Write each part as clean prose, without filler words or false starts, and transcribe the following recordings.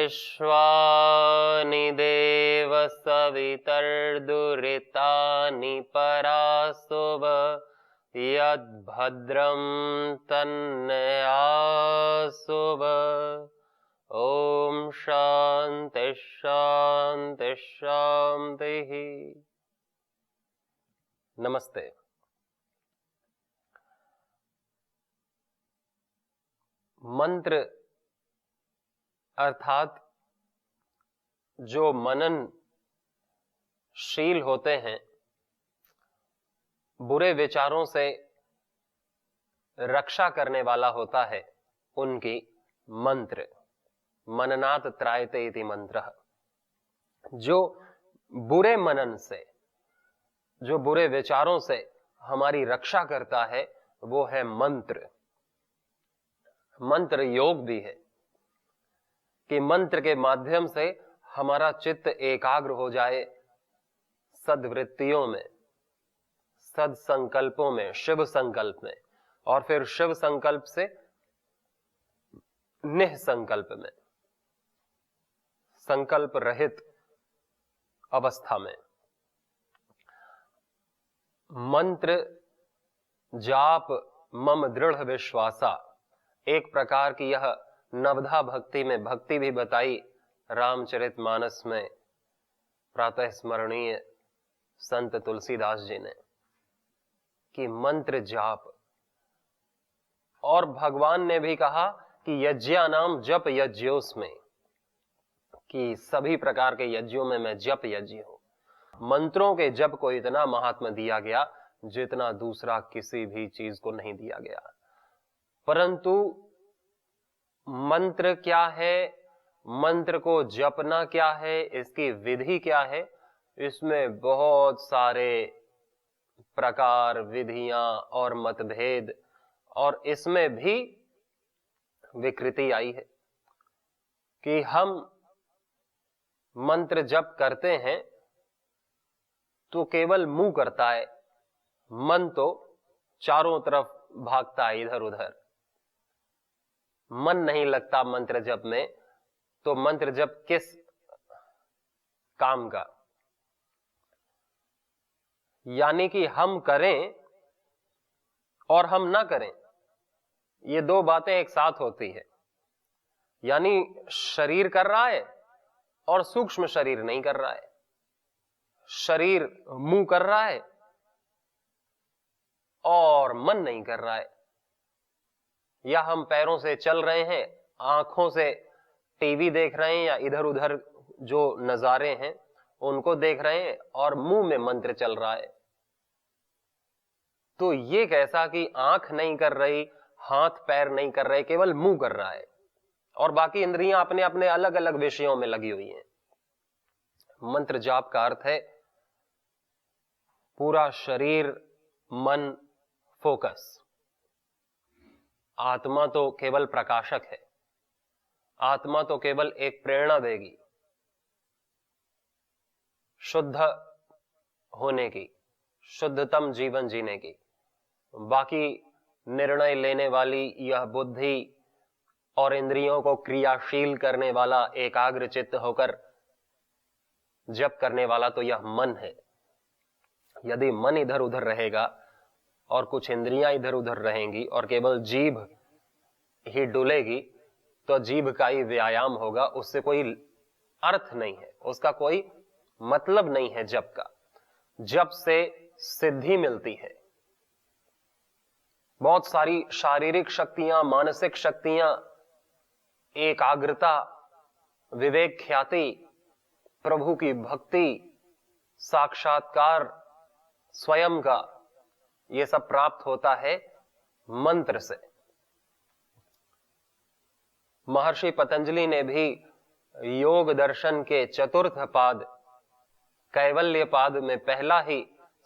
विश्वानि देव सवितर्दुरितानि परासुव यद्भद्रं तन्नयासुव। ओम शांति शांति शांति। नमस्ते। मंत्र अर्थात जो मननशील होते हैं, बुरे विचारों से रक्षा करने वाला होता है, उनकी मंत्र मननात् त्रायते इति मंत्रः। जो बुरे मनन से, जो बुरे विचारों से हमारी रक्षा करता है, वो है मंत्र। मंत्र योग भी है कि मंत्र के माध्यम से हमारा चित्त एकाग्र हो जाए सद्वृत्तियों में, सदसंकल्पों में, शिव संकल्प में, और फिर शिव संकल्प से निःसंकल्प में, संकल्प रहित अवस्था में। मंत्र जाप मम दृढ़ विश्वासा, एक प्रकार की यह नवधा भक्ति में भक्ति भी बताई रामचरितमानस में प्रातः स्मरणीय संत तुलसीदास जी ने, कि मंत्र जाप। और भगवान ने भी कहा कि यज्ञानाम जप यज्ञोस्मि, कि सभी प्रकार के यज्ञों में मैं जप यज्ञ हूं। मंत्रों के जप को इतना महात्म्य दिया गया जितना दूसरा किसी भी चीज को नहीं दिया गया। परंतु मंत्र क्या है, मंत्र को जपना क्या है, इसकी विधि क्या है, इसमें बहुत सारे प्रकार, विधियां और मतभेद, और इसमें भी विकृति आई है कि हम मंत्र जप करते हैं तो केवल मुंह करता है, मन तो चारों तरफ भागता है इधर उधर, मन नहीं लगता मंत्र जप में। तो मंत्र जप किस काम का? यानी कि हम करें और हम ना करें, ये दो बातें एक साथ होती है। यानी शरीर कर रहा है और सूक्ष्म शरीर नहीं कर रहा है। शरीर मुंह कर रहा है और मन नहीं कर रहा है। या हम पैरों से चल रहे हैं, आंखों से टीवी देख रहे हैं, या इधर उधर जो नजारे हैं उनको देख रहे हैं, और मुंह में मंत्र चल रहा है। तो ये कैसा कि आंख नहीं कर रही, हाथ पैर नहीं कर रहे, केवल मुंह कर रहा है, और बाकी इंद्रियां अपने अपने अलग अलग विषयों में लगी हुई हैं। मंत्र जाप का अर्थ है पूरा शरीर मन फोकस। आत्मा तो केवल प्रकाशक है, आत्मा तो केवल एक प्रेरणा देगी शुद्ध होने की, शुद्धतम जीवन जीने की। बाकी निर्णय लेने वाली यह बुद्धि और इंद्रियों को क्रियाशील करने वाला एकाग्र चित्त होकर जप करने वाला तो यह मन है। यदि मन इधर उधर रहेगा और कुछ इंद्रियां इधर उधर रहेंगी और केवल जीभ ही डुलेगी, तो जीभ का ही व्यायाम होगा, उससे कोई अर्थ नहीं है, उसका कोई मतलब नहीं है जप का। जप से सिद्धि मिलती है, बहुत सारी शारीरिक शक्तियां, मानसिक शक्तियां, एकाग्रता, विवेक ख्याति, प्रभु की भक्ति, साक्षात्कार स्वयं का, यह सब प्राप्त होता है मंत्र से। महर्षि पतंजलि ने भी योग दर्शन के चतुर्थ पाद कैवल्य पाद में पहला ही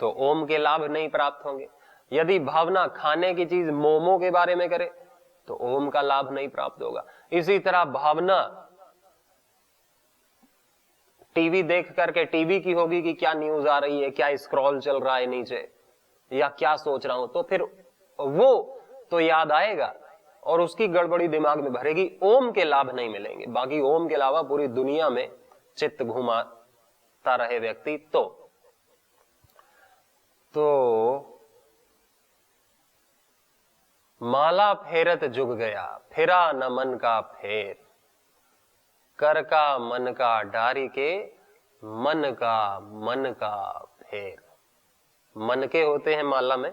तो ओम के लाभ नहीं प्राप्त होंगे। यदि भावना खाने की चीज मोमो के बारे में करे तो ओम का लाभ नहीं प्राप्त होगा। इसी तरह भावना टीवी देख करके टीवी की होगी कि क्या न्यूज आ रही है, क्या स्क्रॉल चल रहा है नीचे, या क्या सोच रहा हूं, तो फिर वो तो याद आएगा और उसकी गड़बड़ी दिमाग में भरेगी, ओम के लाभ नहीं मिलेंगे। बाकी ओम के अलावा पूरी दुनिया में चित्त घुमाता रहे व्यक्ति तो माला फेरत जुग गया, फिरा न मन का फेर, कर का मन का डारी के, मन का फेर। मन के होते हैं माला में,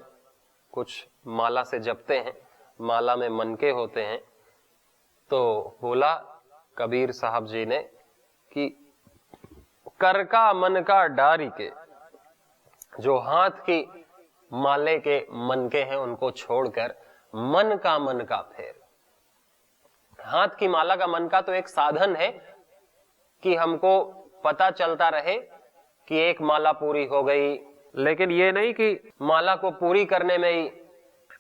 कुछ माला से जपते हैं, माला में मन के होते हैं। तो बोला कबीर साहब जी ने कि कर का मन का डारी के, जो हाथ की माले के मन के हैं उनको छोड़कर मन का फेर। हाथ की माला का मन का तो एक साधन है कि हमको पता चलता रहे कि एक माला पूरी हो गई, लेकिन ये नहीं कि माला को पूरी करने में ही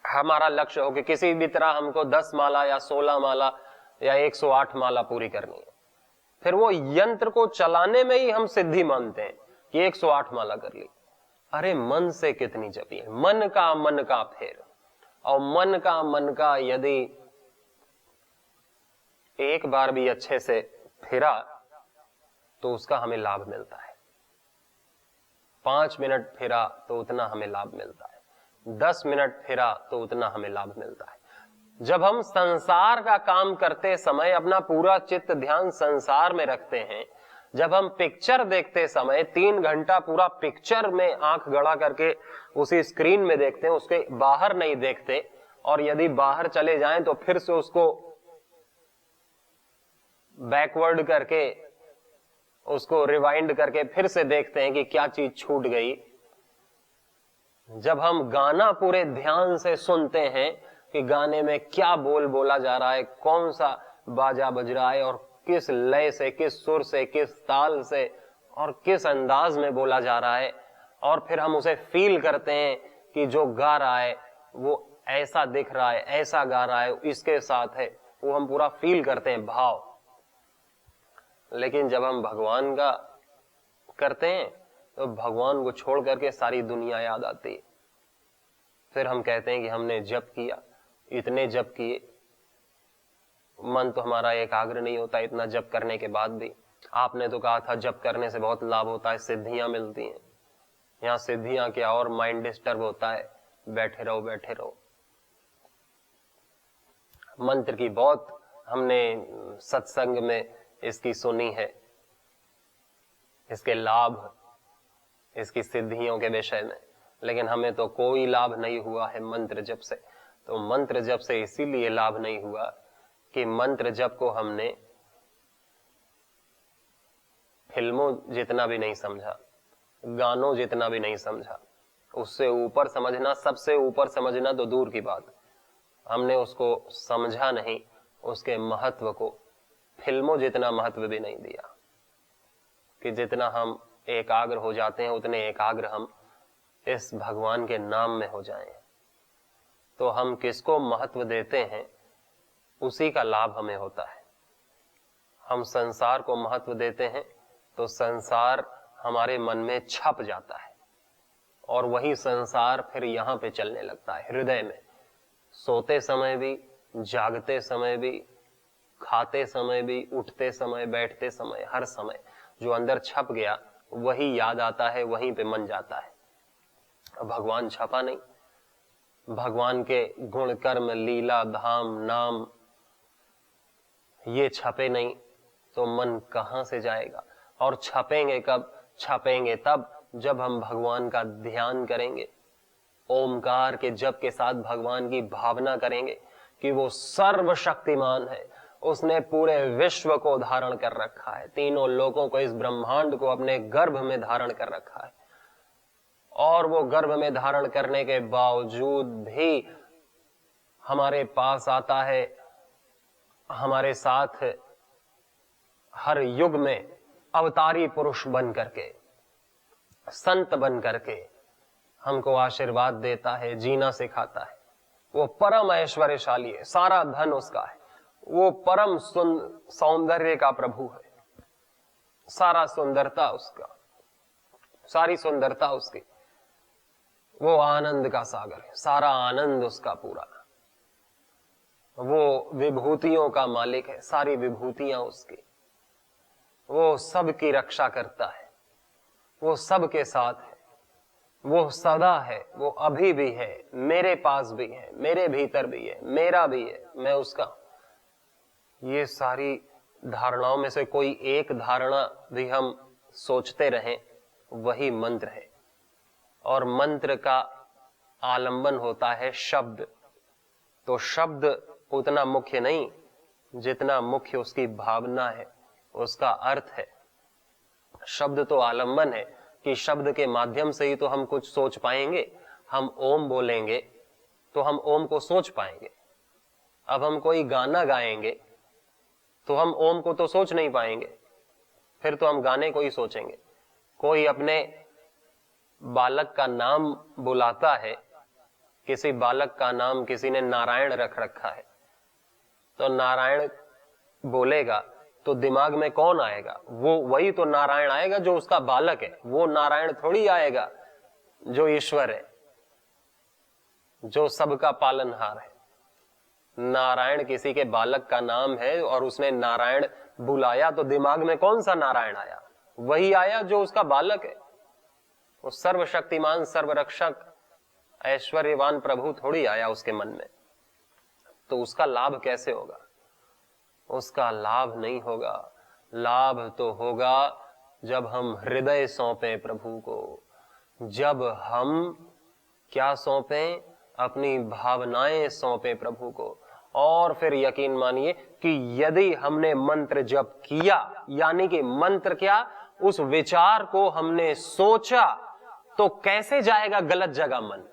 हमारा लक्ष्य हो कि किसी भी तरह हमको 10 माला या 16 माला या 108 माला पूरी करनी है। फिर वो यंत्र को चलाने में ही हम सिद्धि मानते हैं कि 108 माला कर ली। अरे मन से कितनी जपी है, मन का फेर। और मन का यदि एक बार भी अच्छे से फिरा तो उसका हमें लाभ मिलता है। 5 मिनट फिरा तो उतना हमें लाभ मिलता है, 10 मिनट फिरा तो उतना हमें लाभ मिलता है। जब हम संसार का काम करते समय अपना पूरा चित्त ध्यान संसार में रखते हैं, जब हम पिक्चर देखते समय 3 घंटा पूरा पिक्चर में आंख गड़ा करके उसी स्क्रीन में देखते हैं, उसके बाहर नहीं देखते, और यदि बाहर चले जाएं तो फिर से उसको बैकवर्ड करके, उसको रिवाइंड करके फिर से देखते हैं कि क्या चीज छूट गई। जब हम गाना पूरे ध्यान से सुनते हैं कि गाने में क्या बोल बोला जा रहा है, कौन सा बाजा बज रहा है और किस लय से, किस सुर से, किस ताल से और किस अंदाज में बोला जा रहा है, और फिर हम उसे फील करते हैं कि जो गा रहा है वो ऐसा दिख रहा है, ऐसा गा रहा है, इसके साथ है, वो हम पूरा फील करते हैं भाव। लेकिन जब हम भगवान का करते हैं तो भगवान को छोड़ करके सारी दुनिया याद आती है। फिर हम कहते हैं कि हमने जप किया, इतने जप किए, मन तो हमारा एकाग्र नहीं होता इतना जप करने के बाद भी। आपने तो कहा था जप करने से बहुत लाभ होता है, सिद्धियां मिलती हैं। यहाँ सिद्धियां क्या और माइंड डिस्टर्ब होता है, बैठे रहो बैठे रहो। मंत्र की बहुत हमने सत्संग में इसकी सुनी है, इसके लाभ, इसकी सिद्धियों के विषय में, लेकिन हमें तो कोई लाभ नहीं हुआ है मंत्र जप से। तो मंत्र जप से इसीलिए लाभ नहीं हुआ कि मंत्र जप को हमने फिल्मों जितना भी नहीं समझा, गानों जितना भी नहीं समझा, उससे ऊपर समझना, सबसे ऊपर समझना तो दूर की बात, हमने उसको समझा नहीं, उसके महत्व को फिल्मों जितना महत्व भी नहीं दिया कि जितना हम एकाग्र हो जाते हैं उतने एकाग्र हम इस भगवान के नाम में हो जाएं। तो हम किसको महत्व देते हैं उसी का लाभ हमें होता है। हम संसार को महत्व देते हैं तो संसार हमारे मन में छप जाता है और वही संसार फिर यहां पे चलने लगता है हृदय में। सोते समय भी, जागते समय भी, खाते समय भी, उठते समय, बैठते समय, हर समय जो अंदर छप गया वही याद आता है, वहीं पे मन जाता है। भगवान छपा नहीं, भगवान के गुण कर्म लीला धाम नाम ये छपे नहीं तो मन कहां से जाएगा। और छपेंगे कब? छपेंगे तब जब हम भगवान का ध्यान करेंगे, ओमकार के जप के साथ भगवान की भावना करेंगे कि वो सर्वशक्तिमान है, उसने पूरे विश्व को धारण कर रखा है, तीनों लोकों को, इस ब्रह्मांड को अपने गर्भ में धारण कर रखा है, और वो गर्भ में धारण करने के बावजूद भी हमारे पास आता है, हमारे साथ हर युग में अवतारी पुरुष बन करके, संत बन करके, हमको आशीर्वाद देता है, जीना सिखाता है। वो परम ऐश्वर्यशाली है, सारा धन उसका है, वो परम सौंदर्य का प्रभु है, सारा सुंदरता उसका, सारी सुंदरता उसकी। वो आनंद का सागर है, सारा आनंद उसका पूरा। वो विभूतियों का मालिक है, सारी विभूतियां उसकी। वो सबकी रक्षा करता है, वो सबके साथ है, वो सदा है, वो अभी भी है, मेरे पास भी है, मेरे भीतर भी है, मेरा भी है, मैं उसका। ये सारी धारणाओं में से कोई एक धारणा भी हम सोचते रहें, वही मंत्र है। और मंत्र का आलंबन होता है शब्द। तो शब्द उतना मुख्य नहीं जितना मुख्य उसकी भावना है, उसका अर्थ है। शब्द तो आलंबन है कि शब्द के माध्यम से ही तो हम कुछ सोच पाएंगे। हम ओम बोलेंगे तो हम ओम को सोच पाएंगे। अब हम कोई गाना गाएंगे तो हम ओम को तो सोच नहीं पाएंगे, फिर तो हम गाने को ही सोचेंगे। कोई अपने बालक का नाम बुलाता है, किसी बालक का नाम किसी ने नारायण रख रखा है, तो नारायण बोलेगा तो दिमाग में कौन आएगा? वो वही तो नारायण आएगा जो उसका बालक है। वो नारायण थोड़ी आएगा जो ईश्वर है, जो सबका पालनहार है। नारायण किसी के बालक का नाम है और उसने नारायण बुलाया तो दिमाग में कौन सा नारायण आया? वही आया जो उसका बालक है। वो सर्वशक्तिमान, सर्वरक्षक, ऐश्वर्यवान प्रभु थोड़ी आया उसके मन में। तो उसका लाभ कैसे होगा? उसका लाभ नहीं होगा। लाभ तो होगा जब हम हृदय सौंपे प्रभु को, जब हम क्या सौंपें? अपनी भावनाएं सौंपे प्रभु को। और फिर यकीन मानिए कि यदि हमने मंत्र जप किया, यानी कि मंत्र क्या, उस विचार को हमने सोचा, तो कैसे जाएगा गलत जगह मन?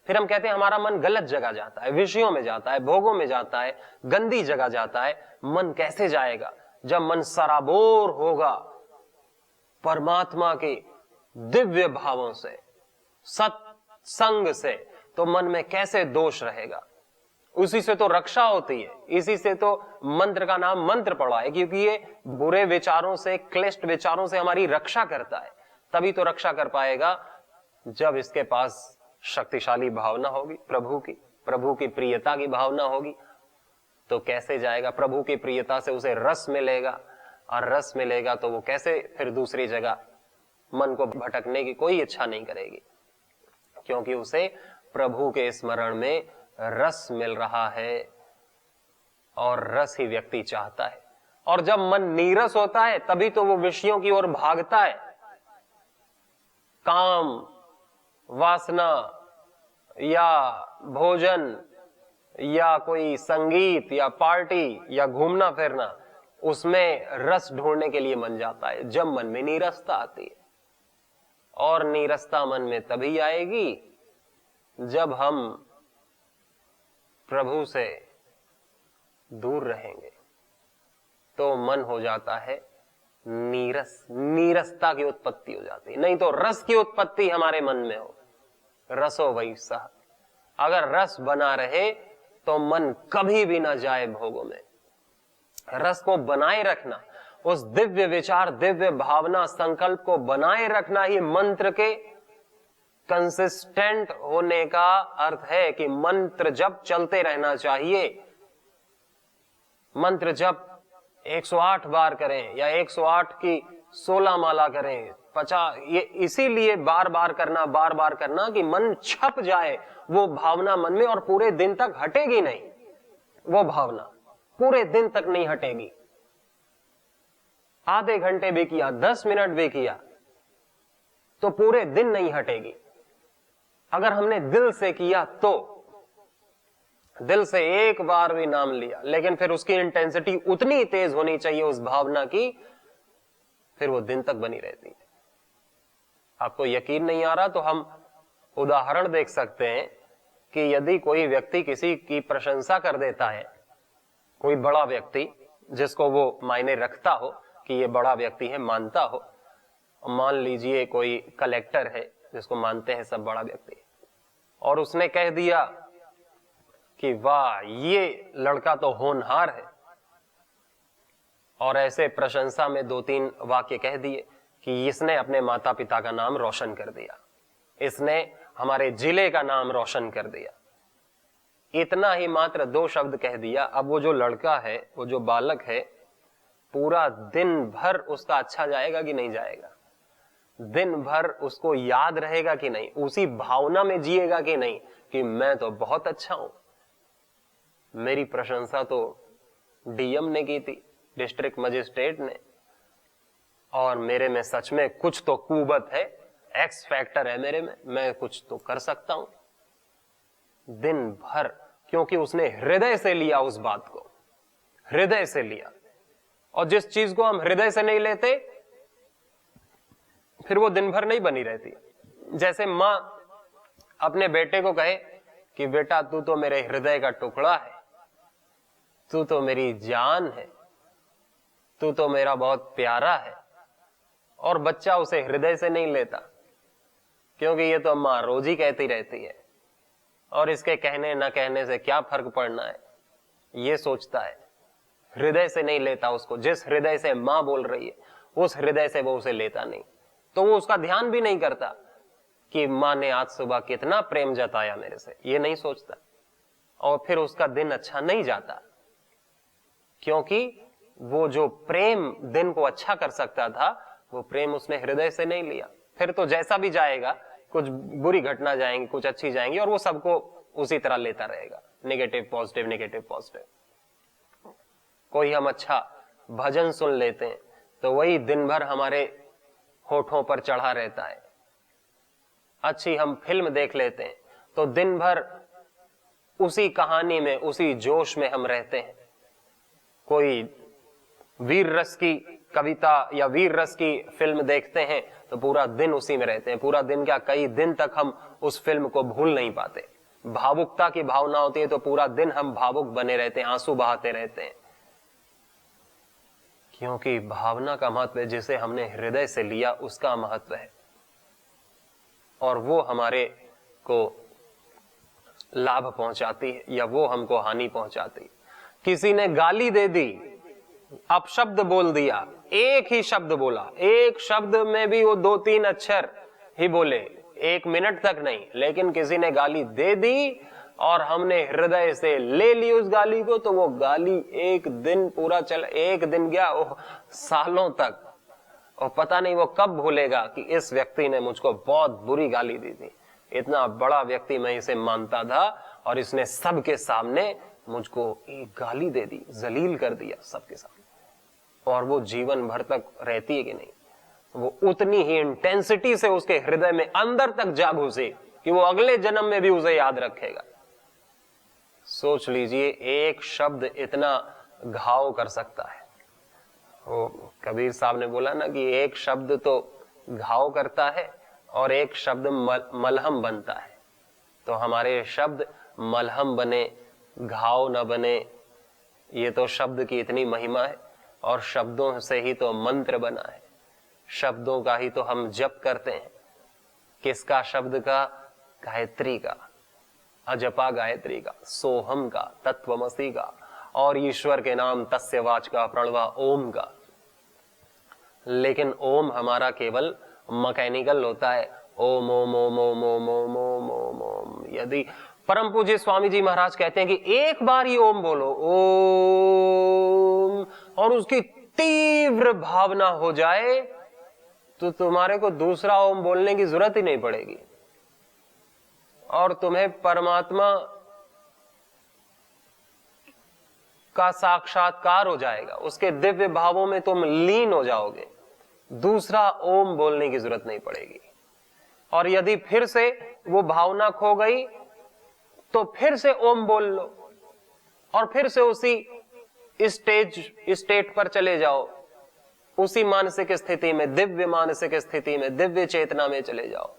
फिर हम कहते हैं हमारा मन गलत जगह जाता है, विषयों में जाता है, भोगों में जाता है, गंदी जगह जाता है। मन कैसे जाएगा? जब मन सराबोर होगा परमात्मा के दिव्य भावों से, सत्संग से, तो मन में कैसे दोष रहेगा? उसी से तो रक्षा होती है। इसी से तो मंत्र का नाम मंत्र पड़ा है, क्योंकि ये बुरे विचारों से, क्लिष्ट विचारों से हमारी रक्षा करता है। तभी तो रक्षा कर पाएगा जब इसके पास शक्तिशाली भावना होगी प्रभु की प्रियता की भावना होगी। तो कैसे जाएगा? प्रभु की प्रियता से उसे रस मिलेगा, और रस मिलेगा तो वो कैसे फिर दूसरी जगह मन को भटकने की कोई इच्छा नहीं करेगी, क्योंकि उसे प्रभु के स्मरण में रस मिल रहा है, और रस ही व्यक्ति चाहता है। और जब मन नीरस होता है तभी तो वो विषयों की ओर भागता है। काम, वासना या भोजन या कोई संगीत या पार्टी या घूमना फिरना, उसमें रस ढूंढने के लिए मन जाता है जब मन में नीरसता आती है। और नीरसता मन में तभी आएगी जब हम प्रभु से दूर रहेंगे, तो मन हो जाता है नीरस, नीरसता की उत्पत्ति हो जाती है। नहीं तो रस की उत्पत्ति हमारे मन में हो। रसो वही सह, अगर रस बना रहे तो मन कभी भी ना जाए भोगों में। रस को बनाए रखना, उस दिव्य विचार, दिव्य भावना, संकल्प को बनाए रखना ही मंत्र के कंसिस्टेंट होने का अर्थ है। कि मंत्र जप चलते रहना चाहिए। मंत्र जप 108 बार करें या 108 की 16 माला करें, 50, ये इसीलिए बार बार करना कि मन छप जाए वो भावना मन में, और पूरे दिन तक हटेगी नहीं। वो भावना पूरे दिन तक नहीं हटेगी। आधे घंटे भी किया, 10 मिनट भी किया, तो पूरे दिन नहीं हटेगी। अगर हमने दिल से किया, तो दिल से एक बार भी नाम लिया, लेकिन फिर उसकी इंटेंसिटी उतनी तेज होनी चाहिए उस भावना की, फिर वो दिन तक बनी रहती है। आपको यकीन नहीं आ रहा तो हम उदाहरण देख सकते हैं कि यदि कोई व्यक्ति किसी की प्रशंसा कर देता है, कोई बड़ा व्यक्ति जिसको वो मायने रखता हो कि ये बड़ा व्यक्ति है, मानता हो, मान लीजिए कोई कलेक्टर है जिसको मानते हैं सब बड़ा व्यक्ति, और उसने कह दिया कि वाह ये लड़का तो होनहार है, और ऐसे प्रशंसा में 2-3 वाक्य कह दिए कि इसने अपने माता पिता का नाम रोशन कर दिया, इसने हमारे जिले का नाम रोशन कर दिया। इतना ही मात्र 2 शब्द कह दिया। अब वो जो लड़का है, वो जो बालक है, पूरा दिन भर उसका अच्छा जाएगा कि नहीं जाएगा, दिन भर उसको याद रहेगा कि नहीं, उसी भावना में जिएगा कि नहीं कि मैं तो बहुत अच्छा हूं, मेरी प्रशंसा तो डीएम ने की थी, डिस्ट्रिक्ट मजिस्ट्रेट ने, और मेरे में सच में कुछ तो कुवत है, एक्स फैक्टर है मेरे में, मैं कुछ तो कर सकता हूं। दिन भर, क्योंकि उसने हृदय से लिया उस बात को, हृदय से लिया। और जिस चीज को हम हृदय से नहीं लेते फिर वो दिन भर नहीं बनी रहती। जैसे मां अपने बेटे को कहे कि बेटा तू तो मेरे हृदय का टुकड़ा है, तू तो मेरी जान है, तू तो मेरा बहुत प्यारा है, और बच्चा उसे हृदय से नहीं लेता, क्योंकि ये तो मां रोज ही कहती रहती है और इसके कहने न कहने से क्या फर्क पड़ना है, ये सोचता है, हृदय से नहीं लेता उसको। जिस हृदय से मां बोल रही है उस हृदय से वो उसे लेता नहीं, तो वो उसका ध्यान भी नहीं करता कि मां ने आज सुबह कितना प्रेम जताया मेरे से, ये नहीं सोचता, और फिर उसका दिन अच्छा नहीं जाता, क्योंकि वो जो प्रेम दिन को अच्छा कर सकता था वो प्रेम उसने हृदय से नहीं लिया। फिर तो जैसा भी जाएगा, कुछ बुरी घटना जाएंगी, कुछ अच्छी जाएंगी, और वो सबको उसी तरह लेता रहेगा, नेगेटिव पॉजिटिव, नेगेटिव पॉजिटिव। कोई हम अच्छा भजन सुन लेते हैं तो वही दिन भर हमारे होठों पर चढ़ा रहता है। अच्छी हम फिल्म देख लेते हैं तो दिन भर उसी कहानी में, उसी जोश में हम रहते हैं। कोई वीर रस की कविता या वीर रस की फिल्म देखते हैं तो पूरा दिन उसी में रहते हैं, पूरा दिन क्या, कई दिन तक हम उस फिल्म को भूल नहीं पाते। भावुकता की भावना होती है तो पूरा दिन हम भावुक बने रहते हैं, आंसू बहाते रहते हैं, क्योंकि भावना का महत्व है, जिसे हमने हृदय से लिया उसका महत्व है, और वो हमारे को लाभ पहुंचाती है या वो हमको हानि पहुंचाती है। किसी ने गाली दे दी, अपशब्द बोल दिया, एक ही शब्द बोला, एक शब्द में भी वो 2-3 अक्षर ही बोले, 1 मिनट तक नहीं, लेकिन किसी ने गाली दे दी और हमने हृदय से ले ली उस गाली को, तो वो गाली एक दिन पूरा चल, एक दिन गया वो सालों तक, और पता नहीं वो कब भूलेगा कि इस व्यक्ति ने मुझको बहुत बुरी गाली दी थी, इतना बड़ा व्यक्ति मैं इसे मानता था और इसने सबके सामने मुझको एक गाली दे दी, जलील कर दिया सबके सामने। और वो जीवन भर तक रहती है कि नहीं, वो उतनी ही इंटेंसिटी से उसके हृदय में अंदर तक जा घुसे कि वो अगले जन्म में भी उसे याद रखेगा। सोच लीजिए, एक शब्द इतना घाव कर सकता है। वो कबीर साहब ने बोला ना कि एक शब्द तो घाव करता है और एक शब्द मलहम बनता है। तो हमारे शब्द मलहम बने, घाव न बने, ये तो शब्द की इतनी महिमा है। और शब्दों से ही तो मंत्र बना है, शब्दों का ही तो हम जप करते हैं। किसका शब्द का? गायत्री का, अजपा गायत्री का, सोहम का, तत्वमसी का, और ईश्वर के नाम तस्य वाच का, प्रणवा ओम का। लेकिन ओम हमारा केवल मैकेनिकल होता है, ओम ओम ओम ओम ओम ओम ओम ओम ओम। यदि परम पूज्य स्वामी जी महाराज कहते हैं कि एक बार ही ओम बोलो, ओम, और उसकी तीव्र भावना हो जाए तो तुम्हारे को दूसरा ओम बोलने की जरूरत ही नहीं पड़ेगी और तुम्हें परमात्मा का साक्षात्कार हो जाएगा, उसके दिव्य भावों में तुम लीन हो जाओगे, दूसरा ओम बोलने की जरूरत नहीं पड़ेगी। और यदि फिर से वो भावना खो गई तो फिर से ओम बोल लो और फिर से उसी स्टेट पर चले जाओ, उसी मानसिक स्थिति में, दिव्य मानसिक स्थिति में, दिव्य चेतना में चले जाओ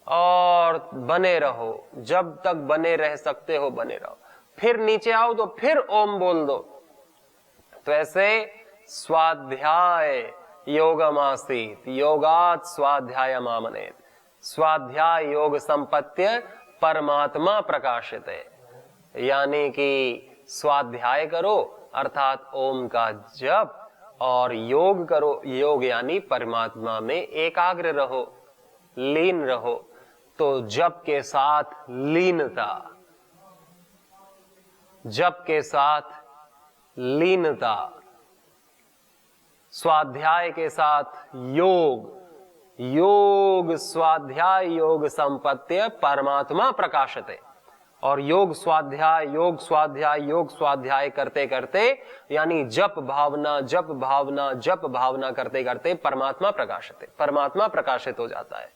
और बने रहो। जब तक बने रह सकते हो बने रहो। फिर नीचे आओ तो फिर ओम बोल दो। तो ऐसे स्वाध्याय योगमासीत, योगात स्वाध्याय मामनेत, स्वाध्याय योग संपत्ति परमात्मा प्रकाशिते, यानी कि स्वाध्याय करो अर्थात ओम का जप, और योग करो, योग यानी परमात्मा में एकाग्र रहो, लीन रहो। तो जप के साथ लीनता, जप के साथ लीनता, स्वाध्याय के साथ योग, योग स्वाध्याय योग संपत्ति परमात्मा प्रकाशते। और योग स्वाध्याय योग स्वाध्याय योग स्वाध्याय करते करते, यानी जप भावना जप भावना जप भावना करते करते परमात्मा प्रकाशते, परमात्मा प्रकाशित हो जाता है।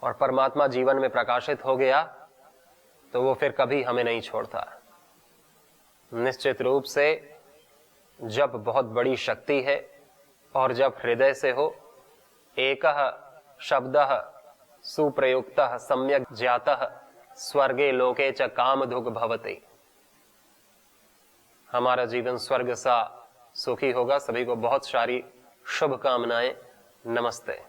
और परमात्मा जीवन में प्रकाशित हो गया तो वो फिर कभी हमें नहीं छोड़ता। निश्चित रूप से जप बहुत बड़ी शक्ति है, और जब हृदय से हो, एकः शब्दः सुप्रयुक्तः सम्यक् ज्ञातः स्वर्गे लोके च कामधुग् भवति, हमारा जीवन स्वर्ग सा सुखी होगा। सभी को बहुत सारी शुभकामनाएं। नमस्ते।